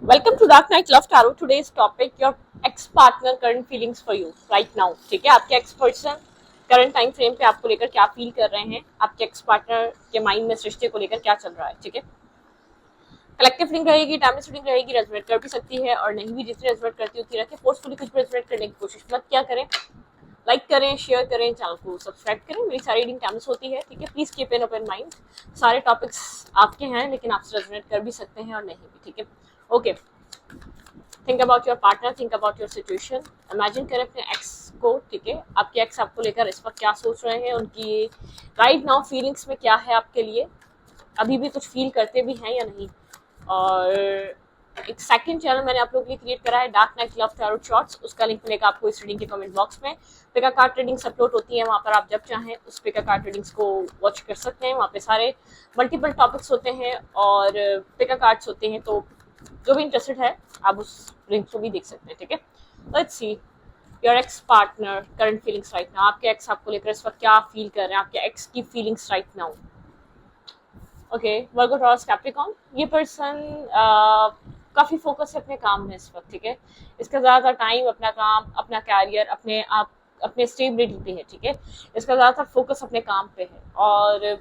Welcome to Dark Night Love Tarot. Today's topic: your ex-partner current feelings for you right now. ठीक है, आपके x person current time frame पे आपको लेकर क्या फील कर रहे हैं, आपके एक्स पार्टनर के माइंड में सृष्टि को लेकर क्या चल रहा है. ठीक है, कलेक्टिव रीडिंग रहेगी, टाइमलेस रीडिंग रहेगी, रेजोनेट कर भी सकती है और नहीं भी. जितनी रेजोनेट करती होती रखे, फोर्सफुली कुछ भी रेजोनेट करने की कोशिश मत क्या करें. लाइक करें, शेयर करें, चैनल को सब्सक्राइब करें. मेरी सारी रीडिंग टाइमलेस होती है. ठीक है, please keep an open mind. सारे टॉपिक्स आपके हैं, लेकिन आपसे रेजोनेट कर भी सकते हैं और नहीं भी. ठीक है, okay. Think about your partner, think about your situation. Imagine करें अपने एक्स को. ठीक है, आपके एक्स आपको लेकर इस वक्त क्या सोच रहे हैं, उनकी राइट नाउ फीलिंग्स में क्या है आपके लिए, अभी भी कुछ फील करते भी हैं या नहीं. और एक सेकंड चैनल मैंने आप लोगों के लिए क्रिएट करा है, dark night love tarot shorts. उसका लिंक मिलेगा आपको इस रीडिंग के कमेंट बॉक्स में. पिका कार्ड रीडिंग्स अपलोड होती है वहाँ पर, आप जब चाहें उस पिका कार्ड रीडिंग्स को वॉच कर सकते हैं. वहाँ पे सारे मल्टीपल टॉपिक्स होते हैं और पिका कार्ड्स होते हैं, तो जो भी इंटरेस्टेड है आप उस लिंक को भी देख सकते हैं. ठीक है, let's see your ex partner current feelings right now. आपके एक्स आपको लेकर इस वक्त क्या फील कर रहे हैं, आपके एक्स की फीलिंग्स राइट नाउ. ओके, वर्गो टॉरस कैप्रिकॉर्न. ये पर्सन काफ़ी फोकस है अपने काम में इस वक्त. ठीक है, इसका ज़्यादातर टाइम अपना काम, अपना कैरियर, अपने आप, अपने स्टेबिलिटी पे है. ठीक है, इसका ज़्यादातर फोकस अपने काम पे है और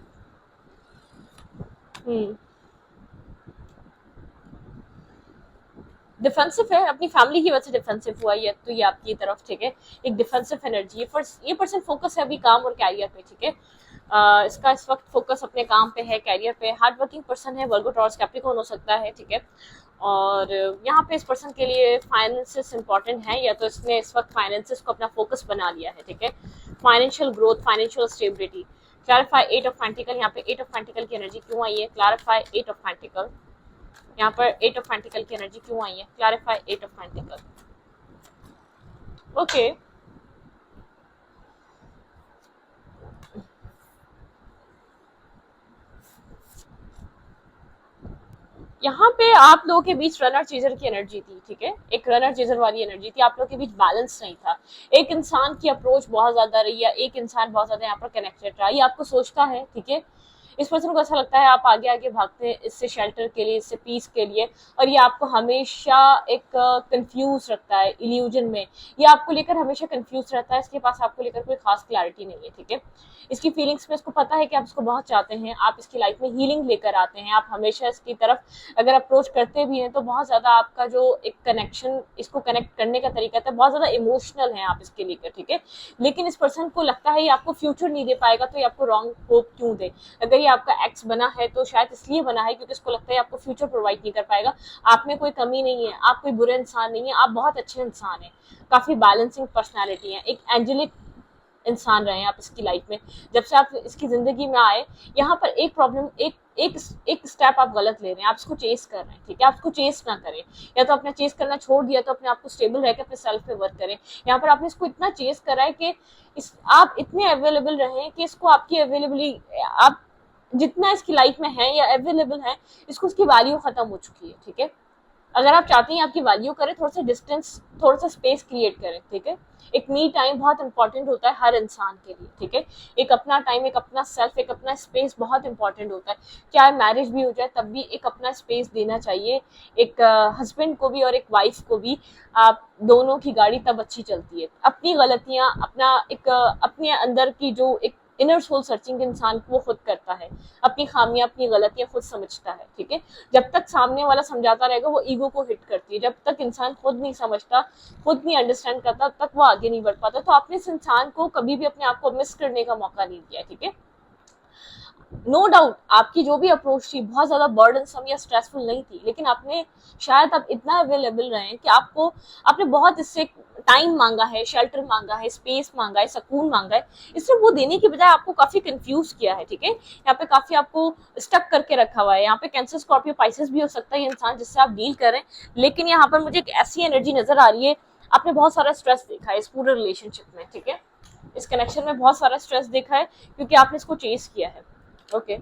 डिफेंसिव है. अपनी फैमिली की वजह से डिफेंसिव हुआ ये, तो ये आपकी तरफ. ठीक है, एक डिफेंसिव एनर्जी है. ये पर्सन फोकस है अभी काम और कैरियर पे. ठीक है, इसका इस वक्त फोकस अपने काम पे है, कैरियर पे. हार्ड वर्किंग पर्सन है, वर्गो टॉरस कैप्रिकॉर्न हो सकता है. ठीक है, और यहाँ पे इस पर्सन के लिए फाइनेंसेस इंपॉर्टेंट है, या तो इसने इस वक्त फाइनेंसेस को अपना फोकस बना लिया है. ठीक है, financial growth, financial stability. Clarify eight of pentacle. यहाँ पे एट ऑफ पेंटिकल की एनर्जी क्यों आई है? Clarify eight of pentacle. यहाँ पर एट ऑफ पेंटिकल की एनर्जी क्यों आई है? Clarify eight of pentacle. Okay, यहाँ पे आप लोगों के बीच रनर चीजर की एनर्जी थी. ठीक है, एक रनर चीजर वाली एनर्जी थी. आप लोगों के बीच बैलेंस नहीं था. एक इंसान की अप्रोच बहुत ज्यादा रही है, एक इंसान बहुत ज्यादा यहाँ पर कनेक्टेड रहा. ये आपको सोचता है. ठीक है, इस पर्सन को ऐसा लगता है आप आगे आगे भागते हैं इससे शेल्टर के लिए, इससे पीस के लिए, और ये आपको हमेशा एक कंफ्यूज रखता है इल्यूजन में. ये आपको लेकर हमेशा कंफ्यूज रहता है. इसके पास आपको लेकर कोई खास क्लैरिटी नहीं है. ठीक है, इसकी फीलिंग्स में इसको पता है कि आप इसको बहुत चाहते हैं, आप इसकी लाइफ में हीलिंग लेकर आते हैं, आप हमेशा इसकी तरफ अगर अप्रोच करते भी हैं तो बहुत ज्यादा आपका जो एक कनेक्शन, इसको कनेक्ट करने का तरीका था, बहुत ज्यादा इमोशनल है आप इसके लेकर. ठीक है, लेकिन इस पर्सन को लगता है ये आपको फ्यूचर नहीं दे पाएगा, तो ये आपको रॉन्ग होप क्यों दे. अगर ये आपका एक्स बना है तो शायद इसलिए बना है क्योंकि इसको लगता है आपको फ्यूचर प्रोवाइड नहीं कर पाएगा. आप में कोई कमी नहीं है, आप कोई बुरे इंसान नहीं है, आप बहुत अच्छे इंसान हैं, काफी बैलेंसिंग पर्सनैलिटी है, एक एंजेलिक इंसान रहे हैं आप इसकी लाइफ में. जब से आप इसकी जिंदगी में आए, यहाँ पर एक प्रॉब्लम, एक स्टेप आप गलत ले रहे हैं. आप इसको चेस कर रहे हैं. ठीक है, आप इसको चेस ना करें, या तो अपना चेस करना छोड़ दिया तो अपने आप को स्टेबल रहकर अपने सेल्फ पे वर्क करें. यहाँ पर आपने इसको इतना चेस करा है कि आप इतने अवेलेबल रहे कि इसको आपकी अवेलेबली, आप जितना इसकी लाइफ में है या अवेलेबल है, इसको उसकी वैल्यू खत्म हो चुकी है. ठीक है, अगर आप चाहते हैं आपकी वैल्यू करें, थोड़ा सा डिस्टेंस, थोड़ा सा स्पेस क्रिएट करें. ठीक है, एक मी टाइम बहुत इंपॉर्टेंट होता है हर इंसान के लिए. ठीक है, एक अपना टाइम, एक अपना सेल्फ, एक अपना स्पेस बहुत इंपॉर्टेंट होता है. चाहे मैरिज भी हो जाए तब भी एक अपना स्पेस देना चाहिए, एक हस्बैंड को भी और एक वाइफ को भी. आप दोनों की गाड़ी तब अच्छी चलती है. अपनी गलतियां, अपना एक अपने अंदर की जो एक इनर सोल सर्चिंग इंसान वो खुद करता है, अपनी खामियां, अपनी गलतियां खुद समझता है. ठीक है, जब तक सामने वाला समझाता रहेगा वो ईगो को हिट करती है. जब तक इंसान खुद नहीं समझता, खुद नहीं अंडरस्टैंड करता, तब तक वो आगे नहीं बढ़ पाता. तो आपने इस इंसान को कभी भी अपने आप को मिस करने का मौका नहीं दिया. ठीक है, नो डाउट आपकी जो भी अप्रोच थी बहुत ज्यादा बर्डनसम या स्ट्रेसफुल नहीं थी, लेकिन आपने शायद आप इतना अवेलेबल रहे कि आपने बहुत इससे टाइम मांगा है, शेल्टर मांगा है, स्पेस मांगा है, सुकून मांगा है. इसलिए वो देने की बजाय आपको काफी कंफ्यूज किया है. ठीक है, यहाँ पे काफी आपको स्टक करके रखा हुआ है. यहाँ पे कैंसर, स्कॉर्पियो, पाइसेस भी हो सकता है ये इंसान जिससे आप डील करें. लेकिन यहाँ पर मुझे एक ऐसी एनर्जी नजर आ रही है, आपने बहुत सारा स्ट्रेस देखा है इस पूरे रिलेशनशिप में. ठीक है, इस कनेक्शन में बहुत सारा स्ट्रेस देखा है क्योंकि आपने इसको चेस किया है. ओके,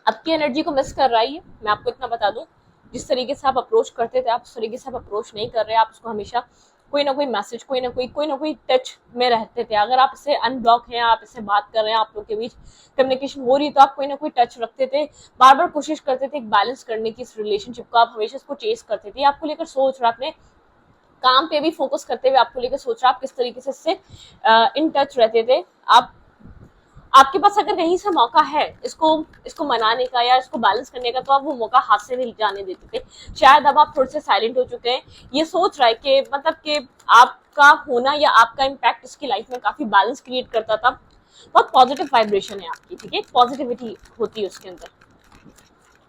आपकी एनर्जी को मिस कर रहा है ये, मैं आपको इतना बता दूं. जिस तरीके से आप अप्रोच करते थे, आप उस तरीके से आप अप्रोच नहीं कर रहे. आप उसको हमेशा कोई ना कोई मैसेज, कोई ना कोई टच में रहते थे। अगर आप इससे अनब्लॉक हैं, आप इससे बात कर रहे हैं, आप लोग के बीच कम्युनिकेशन हो रही है, तो आप कोई ना कोई टच रखते थे, बार बार कोशिश करते थे एक बैलेंस करने की इस रिलेशनशिप को, आप हमेशा इसको चेस करते थे, आपको लेकर सोच रहे, अपने काम पे भी फोकस करते हुए आपको लेकर सोच रहा, आप किस तरीके से इससे इन टच रहते थे। आप आपके पास अगर कहीं से मौका है इसको इसको मनाने का या इसको बैलेंस करने का, तो आप वो मौका हाथ से नहीं जाने देते थे। शायद अब आप थोड़े से साइलेंट हो चुके हैं, ये सोच रहा है कि मतलब कि आपका होना या आपका इम्पैक्ट इसकी लाइफ में काफी बैलेंस क्रिएट करता था। बहुत पॉजिटिव वाइब्रेशन है आपकी, ठीक है, पॉजिटिविटी होती है उसके अंदर।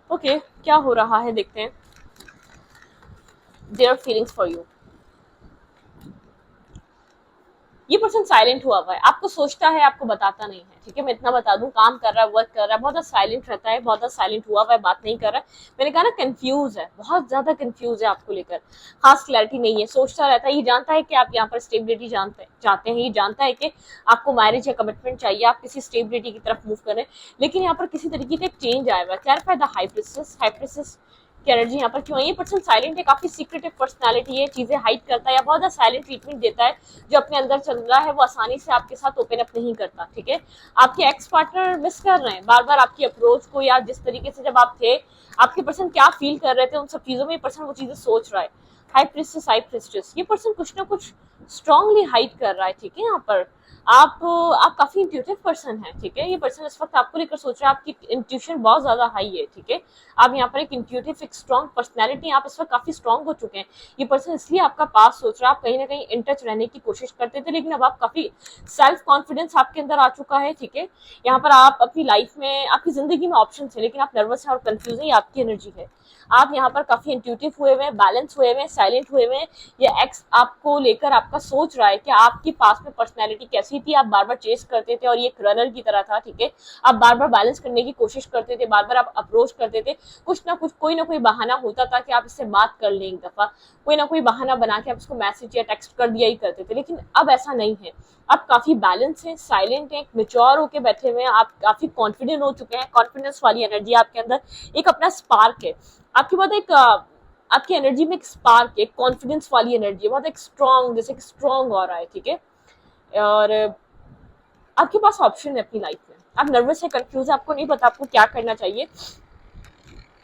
ओके, क्या हो रहा है देखते हैं। देयर फीलिंग्स फॉर यू, ये पर्सन साइलेंट हुआ है, आपको सोचता है, आपको बताता नहीं है, ठीक है, मैं इतना बता दूं, काम कर रहा है, वर्क कर रहा है, बहुत ज्यादा साइलेंट रहता है, बहुत ज्यादा साइलेंट हुआ है, बात नहीं कर रहा है। मैंने कहा ना कंफ्यूज है, बहुत ज्यादा कंफ्यूज है आपको लेकर, खास क्लैरिटी नहीं है, सोचता रहता है। ये जानता है कि आप यहाँ पर स्टेबिलिटी चाहते हैं, ये जानता है कि आपको मैरिज या कमिटमेंट चाहिए, आप किसी स्टेबिलिटी की तरफ मूव कर रहे हैं, लेकिन यहाँ पर किसी तरीके का एक चेंज आया हुआ है। क्लैरिफाई द हाई प्रिंसेस की एनर्जी यहाँ पर क्यों है। ये पर्सन साइलेंट है, काफी सीक्रेटिव पर्सनालिटी है, चीजें हाइड करता है या बहुत ज्यादा साइलेंट ट्रीटमेंट देता है। जो अपने अंदर चल रहा है वो आसानी से आपके साथ ओपन अप नहीं करता, ठीक है। आपके एक्स पार्टनर मिस कर रहे हैं बार बार आपकी अप्रोच को, या जिस तरीके से जब आप थे, आपके पर्सन क्या फील कर रहे थे उन सब चीजों में, ये पर्सन वो चीजें सोच रहा है। हाई प्रिस्टेस, ये पर्सन कुछ ना कुछ स्ट्रांगली हाइड कर रहा है, ठीक है। यहाँ पर आप काफी इंट्यूटिव पर्सन है, ठीक है। ये पर्सन इस वक्त आपको लेकर सोच रहा है, आपकी इंट्यूशन बहुत ज्यादा हाई है, ठीक है। आप यहाँ पर एक इंट्यूटिव, एक स्ट्रॉन्ग पर्सनैलिटी, आप इस वक्त काफी स्ट्रॉन्ग हो चुके हैं। ये पर्सन इसलिए आपका पास सोच रहा है, आप कहीं ना कहीं इन टच रहने की कोशिश करते थे, लेकिन अब आप काफी सेल्फ कॉन्फिडेंस आपके अंदर आ चुका है, ठीक है। यहाँ पर आप अपनी लाइफ में, आपकी जिंदगी में ऑप्शन है, लेकिन आप नर्वस हैं और कंफ्यूज है, ये आपकी एनर्जी है। आप यहाँ पर काफी इंट्यूटिव हुए हुए हैं, बैलेंस हुए हुए हैं, साइलेंट हुए हुए हैं। ये एक्स आपको लेकर आपका सोच रहा है कि आपकी पास में पर्सनैलिटी कैसी थी, आप बार बार चेस करते थे और ये एक रनर की तरह था, ठीक है। आप बार बार बैलेंस करने की कोशिश करते थे, बार बार आप अप्रोच करते थे, कुछ ना कुछ कोई ना कोई बहाना होता था कि आप इससे बात कर लें एक दफा, कोई ना कोई बहाना बना के आप इसको मैसेज या टेक्स्ट कर दिया ही करते थे। लेकिन अब ऐसा नहीं है, आप काफी बैलेंस हैं, साइलेंट हैं, मेच्योर होके बैठे हुए हैं, आप काफी कॉन्फिडेंट हो चुके हैं, कॉन्फिडेंस वाली एनर्जी आपके अंदर, एक अपना स्पार्क है आपके बाद, एक आपकी एनर्जी में एक स्पार्क है, कॉन्फिडेंस वाली एनर्जी है, बहुत एक स्ट्रॉन्ग, जैसे कि स्ट्रॉन्ग हो रहा है, ठीक है। और आपके पास ऑप्शन है अपनी लाइफ में, आप नर्वस है, कंफ्यूज है, आपको नहीं पता आपको क्या करना चाहिए,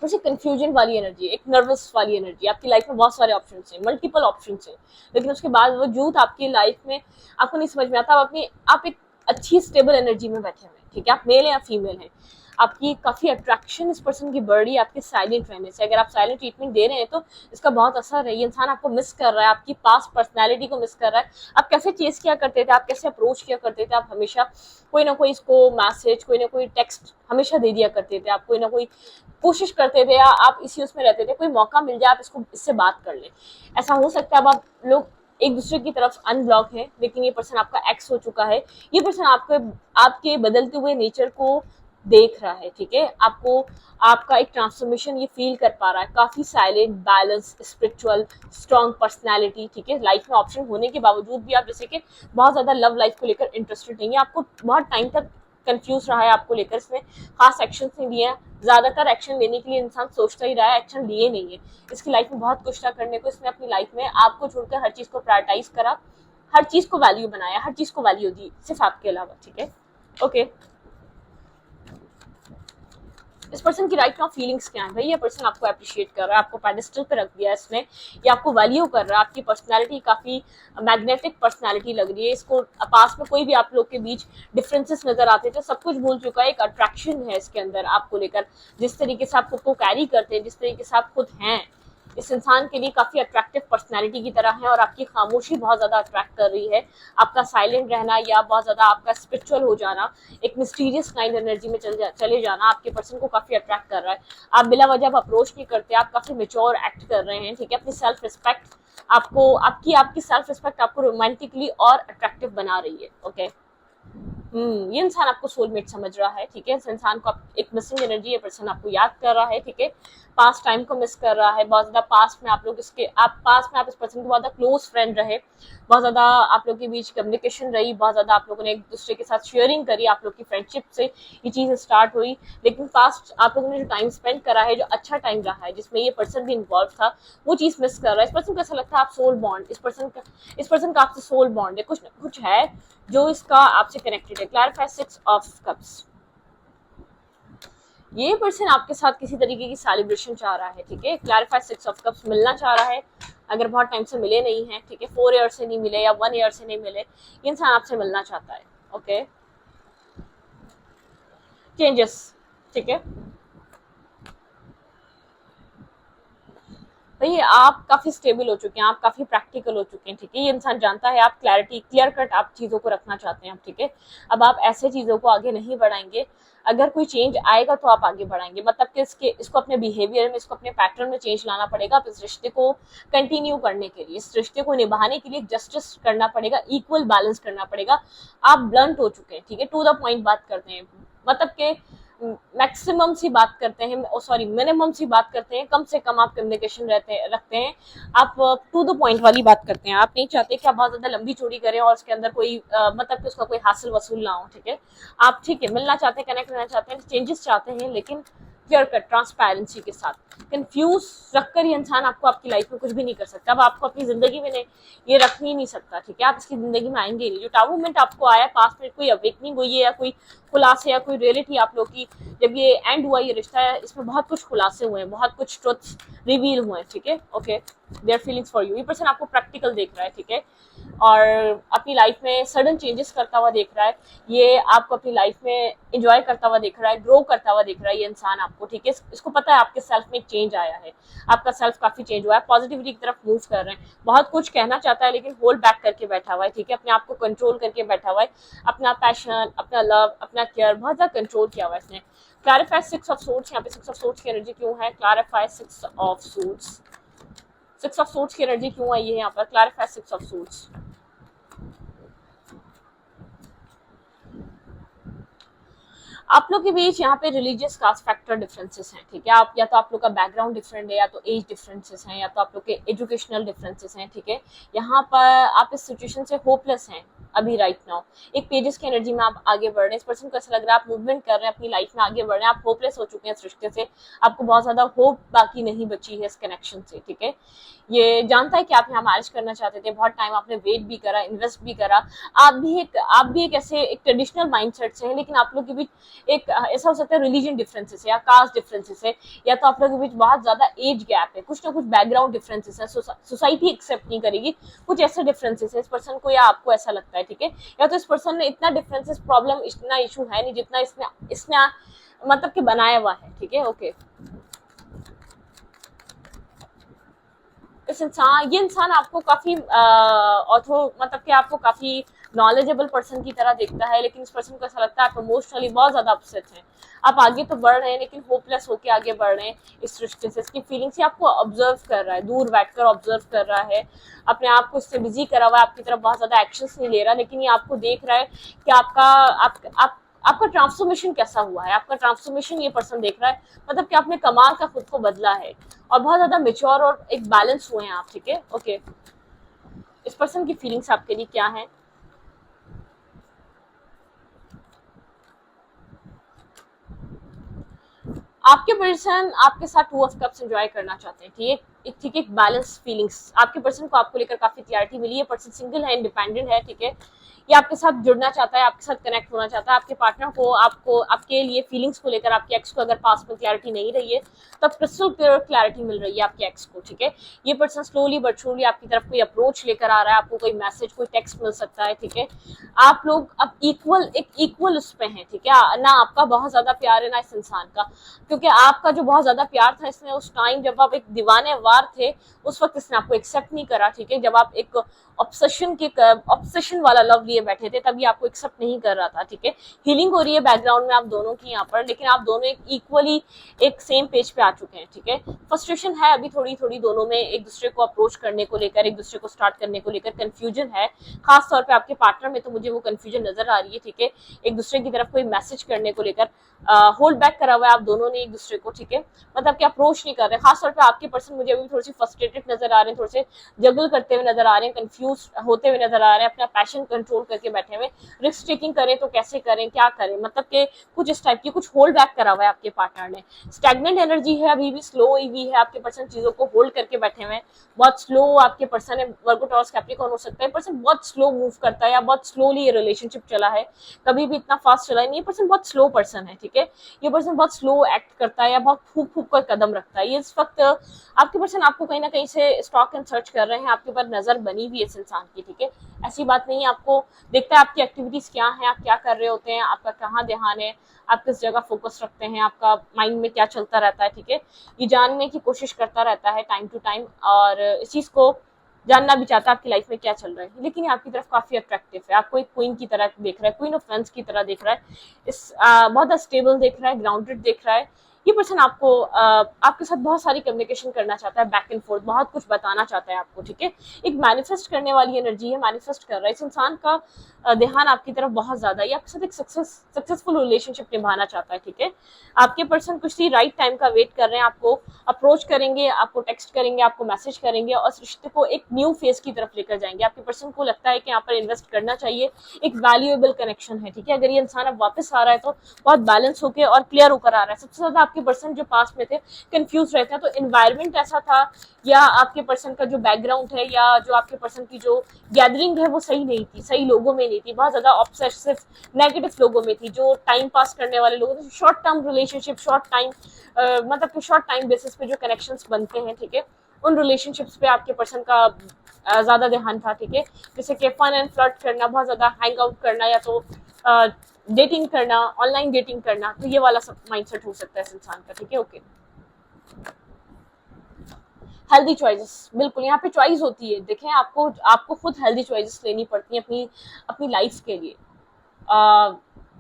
थोड़ी कंफ्यूजन वाली एनर्जी, एक नर्वस वाली एनर्जी। आपकी लाइफ में बहुत सारे ऑप्शन हैं, मल्टीपल ऑप्शन हैं, लेकिन उसके बावजूद आपकी लाइफ में आपको नहीं समझ में आता, आप एक अच्छी स्टेबल एनर्जी में बैठे हुए हैं, ठीक है। आप मेल हैं या फीमेल हैं, आपकी काफी अट्रैक्शन इस पर्सन की बढ़ रही है आपके साइलेंट रहने से। अगर आप साइलेंट ट्रीटमेंट दे रहे हैं तो इसका बहुत असर है, ये इंसान आपको मिस कर रहा है, आपकी पास्ट पर्सनैलिटी को मिस कर रहा है। आप कैसे चेस किया करते थे, आप कैसे अप्रोच किया करते थे, आप हमेशा कोई ना कोई इसको मैसेज, कोई ना कोई टेक्स्ट हमेशा दे दिया करते थे, आप कोई ना कोई कोशिश करते थे, या आप इसी उसमें रहते थे, कोई मौका मिल जाए आप इसको इससे बात कर लें। ऐसा हो सकता है अब आप लोग एक दूसरे की तरफ अनब्लॉक है, लेकिन ये पर्सन आपका एक्स हो चुका है। ये पर्सन आपके बदलते हुए नेचर को देख रहा है, ठीक है। आपको आपका एक ट्रांसफॉर्मेशन ये फील कर पा रहा है, काफी silent, balance, spiritual, strong personality, ठीक है। लाइफ में ऑप्शन होने के बावजूद भी आप जैसे कि बहुत ज्यादा लव लाइफ को लेकर इंटरेस्टेड नहीं है, आपको बहुत टाइम तक कंफ्यूज रहा है आपको लेकर, इसमें खास एक्शन नहीं लिए हैं। ज्यादातर एक्शन लेने के लिए इंसान सोचता ही रहा है, एक्शन लिए नहीं है। इसकी लाइफ में बहुत कुछ था करने को, इसने अपनी लाइफ में आपको छोड़कर हर चीज को प्रायोरिटाइज करा, हर चीज को वैल्यू बनाया, हर चीज को वैल्यू दी, सिर्फ आपके अलावा, ठीक है। ओके, इस पर्सन की राइट नाउ फीलिंग्स क्या है भाई। ये पर्सन आपको अप्रिशिएट कर रहा है, आपको पेडिस्टल पे रख दिया है इसने, ये आपको वैल्यू कर रहा है, आपकी पर्सनालिटी काफी मैग्नेटिक पर्सनालिटी लग रही है इसको। पास में कोई भी आप लोग के बीच डिफरेंसेस नजर आते थे, सब कुछ भूल चुका है, एक अट्रैक्शन है इसके अंदर आपको लेकर, जिस तरीके से आप खुद को कैरी करते हैं, जिस तरीके से आप खुद हैं, इस इंसान के लिए काफी अट्रैक्टिव पर्सनालिटी की तरह है। और आपकी खामोशी बहुत ज्यादा अट्रैक्ट कर रही है, आपका साइलेंट रहना या बहुत ज्यादा आपका स्पिरिचुअल हो जाना, एक मिस्टीरियस काइंड एनर्जी में चले जाना आपके पर्सन को काफी अट्रैक्ट कर रहा है। आप बिला वजह अप्रोच नहीं करते, आप काफी मेच्योर एक्ट कर रहे हैं, ठीक है। अपनी सेल्फ रिस्पेक्ट आपकी सेल्फ रिस्पेक्ट आपको रोमांटिकली और अट्रैक्टिव बना रही है। ओके, ये इंसान आपको सोलमेट समझ रहा है, ठीक है। इस इंसान को एक मिसिंग एनर्जी, ये पर्सन आपको याद कर रहा है, ठीक है। पास्ट टाइम को मिस कर रहा है बहुत ज्यादा। पास्ट में आप लोग पास्ट में आप इस पर्सन के बहुत ज्यादा क्लोज फ्रेंड रहे, बहुत ज्यादा आप लोग के बीच कम्युनिकेशन रही, बहुत ज्यादा आप लोगों ने एक दूसरे के साथ शेयरिंग करी, आप लोग की फ्रेंडशिप से ये चीज स्टार्ट हुई। लेकिन पास्ट आप लोगों ने जो टाइम स्पेंड करा है, जो अच्छा टाइम रहा है, जिसमें ये पर्सन भी इन्वॉल्व था, वो चीज मिस कर रहा है। इस पर्सन को ऐसा लगता है आप सोल बॉन्ड, इस पर्सन का आपसे सोल बॉन्ड है, कुछ ना कुछ है जो इसका आपसे कनेक्टेड है। Clarify 6 of cups. ये पर्सन आपके साथ किसी तरीके की सेलिब्रेशन चाह रहा है, ठीक है। क्लैरिफाई 6 ऑफ कप्स, मिलना चाह रहा है। अगर बहुत टाइम से मिले नहीं है, ठीक है, 4 ईयर से नहीं मिले या 1 ईयर से नहीं मिले, ये इंसान आपसे मिलना चाहता है। ओके, चेंजेस, ठीक है। भाई आप काफी स्टेबल हो चुके हैं, आप काफी प्रैक्टिकल हो चुके हैं, ठीक है। ये इंसान जानता है आप क्लैरिटी, क्लियर कट आप चीजों को रखना चाहते हैं, ठीक है। अब आप ऐसे चीजों को आगे नहीं बढ़ाएंगे। अगर कोई चेंज आएगा तो आप आगे बढ़ाएंगे, मतलब कि इसको अपने बिहेवियर में, इसको अपने पैटर्न में चेंज लाना पड़ेगा। आप इस रिश्ते को कंटिन्यू करने के लिए, इस रिश्ते को निभाने के लिए जस्टिस करना पड़ेगा, इक्वल बैलेंस करना पड़ेगा। आप ब्लंट हो चुके हैं, ठीक है, टू द पॉइंट बात करते हैं, मतलब के मैक्सिमम सी बात करते हैं, सॉरी मिनिमम सी बात करते हैं, कम से कम आप कम्युनिकेशन रखते हैं, आप टू द पॉइंट वाली बात करते हैं। आप नहीं चाहते कि आप बहुत ज्यादा लंबी चौड़ी करें और उसके अंदर कोई मतलब कि उसका कोई हासिल वसूल ना हो, ठीक है। आप ठीक है मिलना चाहते हैं, कनेक्ट रहना चाहते हैं, चेंजेस चाहते हैं, लेकिन क्लियर कट ट्रांसपेरेंसी के साथ। कंफ्यूज रखकर ये इंसान आपको आपकी लाइफ में कुछ भी नहीं कर सकता। अब आपको अपनी जिंदगी में ये रख ही नहीं सकता, ठीक है। आप इसकी जिंदगी में आएंगे नहीं। जो टावर मोमेंट आपको आया, पास्ट में कोई अवेकनिंग हुई है या कोई खुलासे या कोई रियलिटी आप लोग की, जब ये एंड हुआ, ये रिश्ता है, इसमें बहुत कुछ खुलासे हुए हैं, बहुत कुछ ट्रुथ्स रिवील हुए हैं, ठीक है। Okay, their feelings for you. ये पर्सन आपको प्रैक्टिकल देख रहा है, ठीक है, और अपनी लाइफ में सडन चेंजेस करता हुआ देख रहा है। ये आपको अपनी लाइफ में एंजॉय करता हुआ देख रहा है, ग्रो करता हुआ देख रहा है ये इंसान आपको, ठीक है। इसको पता है आपके सेल्फ में चेंज आया है, आपका सेल्फ काफी चेंज हुआ है, पॉजिटिविटी की तरफ मूव कर रहे हैं। बहुत कुछ कहना चाहता है लेकिन होल्ड बैक करके बैठा हुआ है, ठीक है, अपने आप को कंट्रोल करके बैठा हुआ है। अपना पैशन, अपना लव, अपना केयर बहुत ज्यादा कंट्रोल किया हुआ है इसने। Clarify 6 of swords. यहाँ पे 6 ऑफ सोर्ड्स की एनर्जी क्यों है? Clarify 6 of swords. 6 of swords की एनर्जी क्यों आई है यहाँ पर? Clarify 6 of swords. आप लोग के बीच यहाँ पे रिलीजियस कास्ट फैक्टर डिफरेंसेस हैं, ठीक है। आप या तो आप लोग का बैकग्राउंड डिफरेंट है, या तो एज डिफरेंसेस हैं, या तो आप लोग के एजुकेशनल डिफरेंसेस हैं, ठीक है। यहाँ पर आप इस सिचुएशन से होपलेस हैं अभी राइट नाउ। एक पेजेस की एनर्जी में आप आगे बढ़ रहे हैं, इस पर्सन को ऐसा लग रहा है आप मूवमेंट कर रहे हैं, अपनी लाइफ में आगे बढ़ रहे हैं, आप होपलेस हो चुके हैं इस रिश्ते से, आपको बहुत ज्यादा होप बाकी नहीं बची है इस कनेक्शन से, ठीक है। ये जानता है कि आप यहाँ मैरिज करना चाहते थे, बहुत टाइम आपने वेट भी करा, इन्वेस्ट भी करा। आप भी एक ऐसे एक ट्रेडिशनल माइंडसेट से हैं, लेकिन आप लोग के बीच एक ऐसा हो सकता है रिलीजन डिफरेंसेस है, या कास्ट डिफरेंसेस है, या तो आप लोगों के बीच बहुत ज्यादा एज गैप है, कुछ ना कुछ बैकग्राउंड डिफरेंसेस है, सोसाइटी एक्सेप्ट नहीं करेगी, कुछ ऐसे डिफरेंसेस है इस पर्सन को, या आपको ऐसा लगता है, ठीक है। या तो इस पर्सन ने इतना डिफरेंसेस प्रॉब्लम, इतना इशू है नहीं जितना इसने मतलब कि बनाया हुआ है, ठीक है। ओके, ये इंसान आपको काफी मतलब कि आपको काफी नॉलेजेबल पर्सन की तरह देखता है, लेकिन इस पर्सन को ऐसा लगता है आप इमोशनली बहुत ज्यादा अपसेट हैं। आप आगे तो बढ़ रहे हैं लेकिन होपलेस होके आगे बढ़ रहे हैं इस रिश्ते से। इसकी फीलिंग्स आपको ऑब्जर्व कर रहा है, दूर बैठकर ऑब्जर्व कर रहा है, अपने आप को इससे बिजी करा हुआ है, आपकी तरफ बहुत ज्यादा एक्शंस नहीं ले रहा, लेकिन ये आपको देख रहा है कि आपका ट्रांसफॉर्मेशन कैसा हुआ है। आपका ट्रांसफॉर्मेशन ये पर्सन देख रहा है, मतलब कि आपने कमाल का खुद को बदला है और बहुत ज्यादा मेच्योर और एक बैलेंस हुए हैं आप, ठीक है। ओके, इस पर्सन की फीलिंग्स आपके लिए क्या है? आपके पर्सन आपके साथ 2 ऑफ कप्स एंजॉय करना चाहते हैं, ठीक है, एक बैलेंस फीलिंग्स आपके पर्सन को आपको लेकर काफी क्लैरिटी मिली है। पर्सन सिंगल है, इंडिपेंडेंट है, ठीक है। ये आपके साथ जुड़ना चाहता है, आपके साथ कनेक्ट होना चाहता है। आपके पार्टनर को आपको आपके लिए फीलिंग्स को लेकर, आपके एक्स को अगर पास में क्लैरिटी नहीं रही है, तब क्रिस्टल क्लियर क्लैरिटी मिल रही है आपके एक्स को, ठीक है। ये पर्सन स्लोली बट श्योरली आपकी तरफ कोई अप्रोच लेकर आ रहा है, आपको कोई मैसेज, कोई टेक्स्ट मिल सकता है, ठीक है। आप लोग अब इक्वल उस पे हैं, ठीक है ना। आपका बहुत ज्यादा प्यार है ना इस इंसान का, क्योंकि आपका जो बहुत ज्यादा प्यार था इसने उस टाइम जब आप एक दीवाने वार तैयार थे उस वक्त इसने आपको एक्सेप्ट नहीं करा, ठीक है। जब आप एक ऑब्सेशन वाला लव लिए बैठे थे तभी आपको एक्सेप्ट नहीं कर रहा था, ठीक है। हीलिंग हो रही है बैकग्राउंड में आप दोनों की यहाँ पर, लेकिन आप दोनों एक इक्वली एक सेम पेज पे आ चुके हैं, ठीक है। फ्रस्ट्रेशन है अभी थोड़ी थोड़ी दोनों में, एक दूसरे को अप्रोच करने को लेकर, एक दूसरे को स्टार्ट करने को लेकर कंफ्यूजन है, खास तौर पे आपके पार्टनर में तो मुझे वो कंफ्यूजन नजर आ रही है, ठीक है। एक दूसरे की तरफ कोई मैसेज करने को लेकर होल्ड बैक करा हुआ है आप दोनों ने एक दूसरे को, ठीक है। मतलब कि अप्रोच नहीं कर रहे, खासतौर पे आपके पर्सन मुझे अभी थोड़ी सी फ्रस्ट्रेटेड नजर आ रहे हैं, थोड़े से जगल करते हुए नजर आ रहे हैं, कंफ्यूज होते हुए नजर आ रहे हैं, अपना पैशन कंट्रोल करके बैठे हुए, रिस्क टेकिंग करें तो कैसे करें, क्या करें, मतलब कि कुछ इस टाइप की कुछ होल्ड बैक करा हुआ है आपके पार्टनर ने। स्टैग्नेंट एनर्जी है, अभी भी स्लो हुई है, आपके पर्सन चीजों को होल्ड करके बैठे हुए हैं, बहुत स्लो आपके पर्सन है, वर्गो टॉरस कैप्रिकॉर्न हो सकता है, पर्सन बहुत स्लो मूव करता है या बहुत स्लोली ये रिलेशनशिप चला है, कभी भी इतना फास्ट चला नहीं, ये पर्सन बहुत स्लो पर्सन है, ठीक है। ये पर्सन बहुत स्लो एक्ट करता है या बहुत फूक फूक कर कदम रखता है। ये इस वक्त आपके पर्सन आपको कहीं ना कहीं से स्टॉक एंड सर्च कर रहे हैं, आपके ऊपर नजर बनी हुई है इस इंसान की, ठीक है। ऐसी बात नहीं है, आपको देखता है आपकी एक्टिविटीज क्या है, आप क्या कर रहे होते हैं, आपका कहाँ ध्यान है, आप किस जगह फोकस रखते हैं, आपका माइंड में क्या चलता रहता है, ठीक है। ये जानने की कोशिश करता रहता है टाइम टू टाइम, और इस चीज को जानना भी चाहता है आपकी लाइफ में क्या चल रहा है, लेकिन ये आपकी तरफ काफी अट्रैक्टिव है, आपको एक क्वीन की तरह देख रहा है, क्वीन ऑफ वेंस की तरह देख रहा है, बहुत स्टेबल देख रहा है, ग्राउंडेड देख रहा है। ये पर्सन आपको आपके साथ बहुत सारी कम्युनिकेशन करना चाहता है, बैक एंड फोर्थ बहुत कुछ बताना चाहता है आपको, ठीक है। एक मैनिफेस्ट करने वाली एनर्जी है, मैनिफेस्ट कर रहा है इस इंसान का ध्यान आपकी तरफ बहुत ज्यादा है, आपके साथ एक सक्सेसफुल रिलेशनशिप निभाना चाहता है, ठीक है। आपके पर्सन कुछ ही राइट टाइम का वेट कर रहे हैं, आपको अप्रोच करेंगे, आपको टेक्स्ट करेंगे, आपको मैसेज करेंगे और इस रिश्ते को एक न्यू फेज की तरफ लेकर जाएंगे। आपके पर्सन को लगता है कि यहाँ पर इन्वेस्ट करना चाहिए, एक वैल्यूएबल कनेक्शन है, ठीक है। अगर ये इंसान अब वापस आ रहा है तो बहुत बैलेंस होकर और क्लियर होकर आ रहा है। सबसे ज्यादा आपके पर्सन जो पास में थे कंफ्यूज रहते हैं, तो एनवायरमेंट ऐसा था या आपके पर्सन का जो बैकग्राउंड है या जो आपके पर्सन की जो गैदरिंग है वो सही नहीं थी, सही लोगों में नहीं थी, बहुत ज्यादा ऑब्सेसिव नेगेटिव लोगों में थी, जो टाइम पास करने वाले लोग, short term relationship, short time मतलब कि शॉर्ट टाइम बेसिस पे जो कनेक्शंस बनते हैं, ठीक है, उन रिलेशनशिप्स पे आपके पर्सन का ज्यादा ध्यान था, ठीक है। जैसे कि फन एंड फ्लर्ट करना, बहुत ज्यादा हैंग आउट करना या तो डेटिंग करना, ऑनलाइन डेटिंग करना, तो ये वाला सब माइंडसेट हो सकता है इस इंसान का, ठीक है। ओके, हेल्दी चॉइसेस, बिल्कुल यहाँ पे चॉइस होती है, देखें आपको खुद हेल्दी चॉइसेस लेनी पड़ती हैं अपनी अपनी लाइफ के लिए।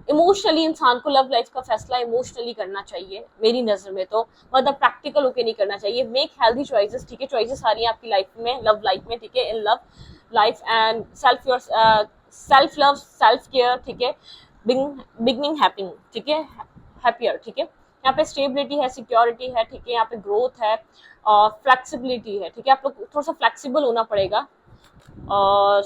इमोशनली इंसान को लव लाइफ का फैसला इमोशनली करना चाहिए मेरी नजर में, तो मतलब प्रैक्टिकल होके नहीं करना चाहिए। मेक हेल्दी चॉइसेस, ठीक है। चॉइसेस आ रही है आपकी लाइफ में, लव लाइफ में, ठीक है, in love life and self love, self care, ठीक है, बिगनिंग हैप्पिंग, ठीक है, हैप्पियर, ठीक है। यहाँ पे स्टेबिलिटी है, सिक्योरिटी है, ठीक है, यहाँ पे ग्रोथ है और फ्लेक्सिबिलिटी है, ठीक है। आप लोग थोड़ा सा फ्लेक्सिबल होना पड़ेगा और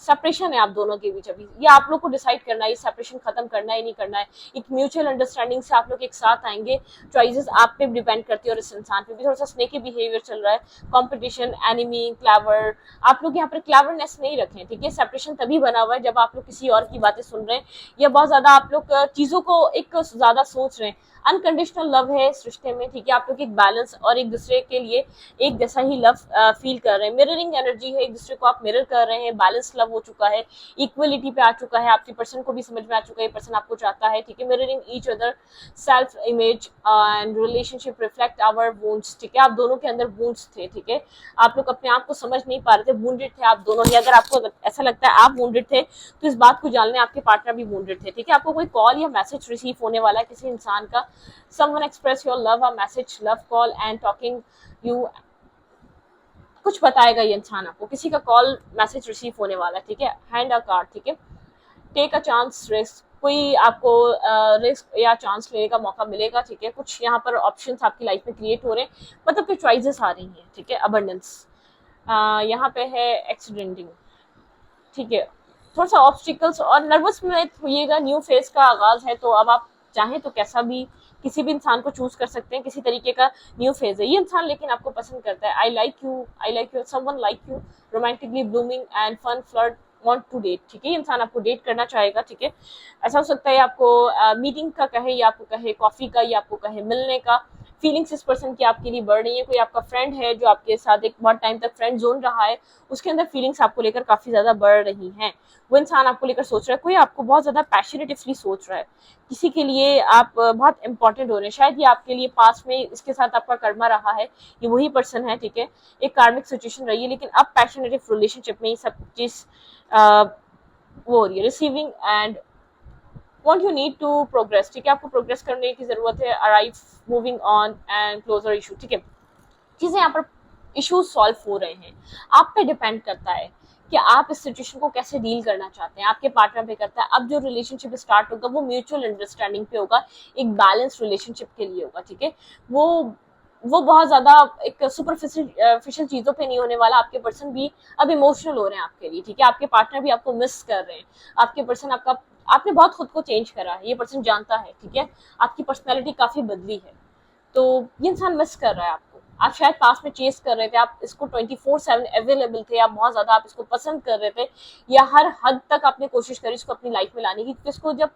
सेपरेशन है आप दोनों के बीच अभी, ये आप लोग को डिसाइड करना है, सेपरेशन खत्म करना है नहीं करना है। एक म्यूचुअल अंडरस्टैंडिंग से आप लोग एक साथ आएंगे, चॉइसेस आप पे डिपेंड करती है और इस इंसान पे भी थोड़ा सा स्नेकी बिहेवियर चल रहा है, कंपटीशन, एनिमी, क्लेवर, आप लोग यहाँ पर क्लेवरनेस नहीं रखें, ठीक है। सेपरेशन तभी बना हुआ है जब आप लोग किसी और की बातें सुन रहे हैं या बहुत ज्यादा आप लोग चीजों को एक ज्यादा सोच रहे हैं। अनकंडीशनल लव है इस रिश्ते में, ठीक है। आप लोग एक बैलेंस और एक दूसरे के लिए एक जैसा ही लव फील कर रहे हैं, मिररिंग एनर्जी है, एक दूसरे को आप मिरर कर रहे हैं, बैलेंस लव हो चुका है, इक्वलिटी पे आ चुका है, आपके पर्सन को भी समझ में आ चुका है ये पर्सन आपको चाहता है, ठीक है। Mirroring each other, self image and relationship reflect our wounds, ठीक है। आप दोनों के अंदर वुंड्स थे, ठीक है। आप लोग अपने आप को समझ नहीं पा रहे थे, वुंडेड थे आप दोनों ही। अगर आपको ऐसा लगता है आप वुंडेड थे तो इस बात को जानने आपके पार्टनर भी वुंडेड थे, ठीक है। आपको कोई कॉल या मैसेज रिसीव होने वाला है किसी इंसान का, someone express your love, a message, love call and talking you, कुछ बताएगा ये इंसान आपको, किसी का कॉल मैसेज रिसीव होने वाला है, ठीक है। हैंड अ कार्ड, ठीक है। टेक अ चांस, रिस्क, कोई आपको रिस्क या चांस लेने का मौका मिलेगा, ठीक है। कुछ यहाँ पर ऑप्शंस आपकी लाइफ में क्रिएट हो रहे हैं, मतलब कि चॉइसेस आ रही हैं, ठीक है। अबंडेंस यहाँ पे है, एक्सीडेंटिंग, ठीक है। थोड़ा सा ऑब्स्टिकल्स और नर्वस में होइएगा, न्यू फेज का आगाज है, तो अब आप चाहें तो कैसा भी किसी भी इंसान को चूज कर सकते हैं, किसी तरीके का न्यू फेज है ये इंसान, लेकिन आपको पसंद करता है। I like you, someone like you, romantically blooming and fun flirt, want to date, ठीक है। इंसान आपको डेट करना चाहेगा, ठीक है। ऐसा हो सकता है आपको मीटिंग का कहे या आपको कहे कॉफी का या आपको कहे मिलने का, फीलिंग्स इस पर्सन की आपके लिए बढ़ रही है, कोई आपका फ्रेंड है जो आपके साथ एक बहुत टाइम तक फ्रेंड जोन रहा है, उसके अंदर फीलिंग्स आपको लेकर काफी ज्यादा बढ़ रही हैं, वो इंसान आपको लेकर सोच रहा है, कोई आपको बहुत ज्यादा पैशनेटली सोच रहा है, किसी के लिए आप बहुत इंपॉर्टेंट हो रहे हैं, शायद ये आपके लिए पास्ट में इसके साथ आपका कर्मा रहा है, ये वही पर्सन है, ठीक है, एक कार्मिक सिचुएशन रही है, लेकिन अब पैशनेटिव रिलेशनशिप में ये सब चीज वो हो रही है, receiving and want you need to progress, ठीक है, आपको प्रोग्रेस करने की जरूरत है, arrive moving on and closure issue, ठीक है, चीजें यहाँ पर इश्यूज सॉल्व हो रहे हैं, आप पे डिपेंड करता है कि आप इस सिचुएशन को कैसे डील करना चाहते हैं, आपके पार्टनर पे करता है। अब जो रिलेशनशिप स्टार्ट होगा वो म्यूचुअल अंडरस्टैंडिंग पे होगा, एक बैलेंस रिलेशनशिप के लिए होगा, ठीक है, वो बहुत ज्यादा एक सुपरफिशियल चीजों पे नहीं होने वाला, आपके पर्सन भी अब इमोशनल हो रहे हैं आपके लिए, ठीक है, आपके पार्टनर भी आपको मिस कर रहे हैं, आपके पर्सन आपका, आपने बहुत खुद को चेंज करा है, ये पर्सन जानता है, ठीक है, आपकी पर्सनैलिटी काफी बदली है, तो ये इंसान मिस कर रहा है आपको, आप शायद पास में चेस कर रहे थे, आप इसको 24/7 अवेलेबल थे, आप बहुत ज्यादा आप इसको पसंद कर रहे थे, या हर हद तक आपने कोशिश करी इसको अपनी लाइफ में लाने की, जिसको जब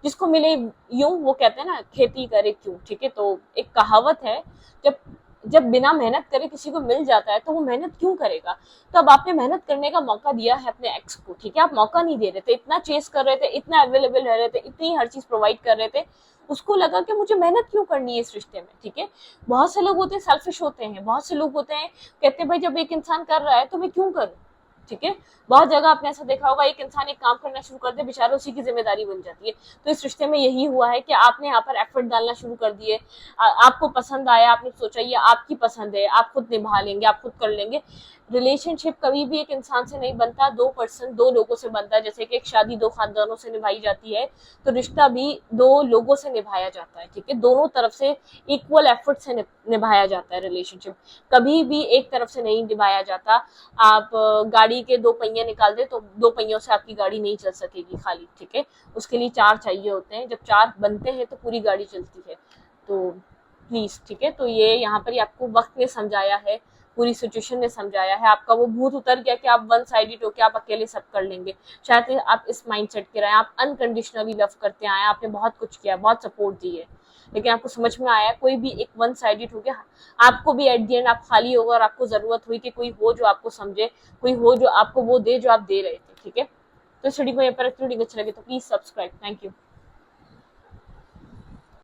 जिसको मिले यूं, वो कहते हैं ना खेती करे क्यों, ठीक है, तो एक कहावत है, जब जब बिना मेहनत करे किसी को मिल जाता है तो वो मेहनत क्यों करेगा, तो अब आपने मेहनत करने का मौका दिया है अपने एक्स को, ठीक है, आप मौका नहीं दे रहे थे, इतना चेस कर रहे थे, इतना अवेलेबल रह रहे थे, इतनी हर चीज प्रोवाइड कर रहे थे, उसको लगा कि मुझे मेहनत क्यों करनी है इस रिश्ते में, ठीक है, बहुत से लोग होते हैं सेल्फिश होते हैं, बहुत से लोग होते हैं कहते हैं भाई जब एक इंसान कर रहा है तो मैं क्यों करूं, ठीक है, बहुत जगह आपने ऐसा देखा होगा, एक इंसान एक काम करना शुरू कर दे, बेचारा उसी की जिम्मेदारी बन जाती है, तो इस रिश्ते में यही हुआ है कि आपने यहाँ पर एफर्ट डालना शुरू कर दिए, आपको पसंद आया, आपने सोचा ये आपकी पसंद है, आप खुद निभा लेंगे, आप खुद कर लेंगे, रिलेशनशिप कभी भी एक इंसान से नहीं बनता, दो लोगों से बनता है, जैसे कि एक शादी दो खानदानों से निभाई जाती है, तो रिश्ता भी दो लोगों से निभाया जाता है, ठीक है, दोनों तरफ से इक्वल एफर्ट से निभाया जाता है रिलेशनशिप, कभी भी एक तरफ से नहीं निभाया जाता, आप गाड़ी के दो पहिए निकाल दे तो दो पहियों से आपकी गाड़ी नहीं चल सकेगी खाली, ठीक है, उसके लिए चार चाहिए होते हैं, जब चार बनते हैं तो पूरी गाड़ी चलती है, तो प्लीज, ठीक है, तो ये यहाँ पर आपको वक्त ने समझाया है, पूरी सिचुएशन ने समझाया है, आपका वो भूत उतर गया कि आप वन साइडेड हो के आप अकेले सब कर लेंगे, शायद आप इस माइंडसेट के रहे, आप अनकंडीशनली लव करते आए, आपने बहुत कुछ किया, बहुत सपोर्ट दी है, लेकिन आपको समझ में आया कोई भी एक वन साइडेड हो गया, आपको भी एट द एंड आप खाली होगा और आपको जरूरत हुई कि कोई हो जो आपको समझे, कोई हो जो आपको वो दे जो आप दे रहे थे, ठीक है, तो इस वीडियो को यहाँ पर रखती हूँ, अच्छा लगे तो प्लीज सब्सक्राइब, थैंक यू।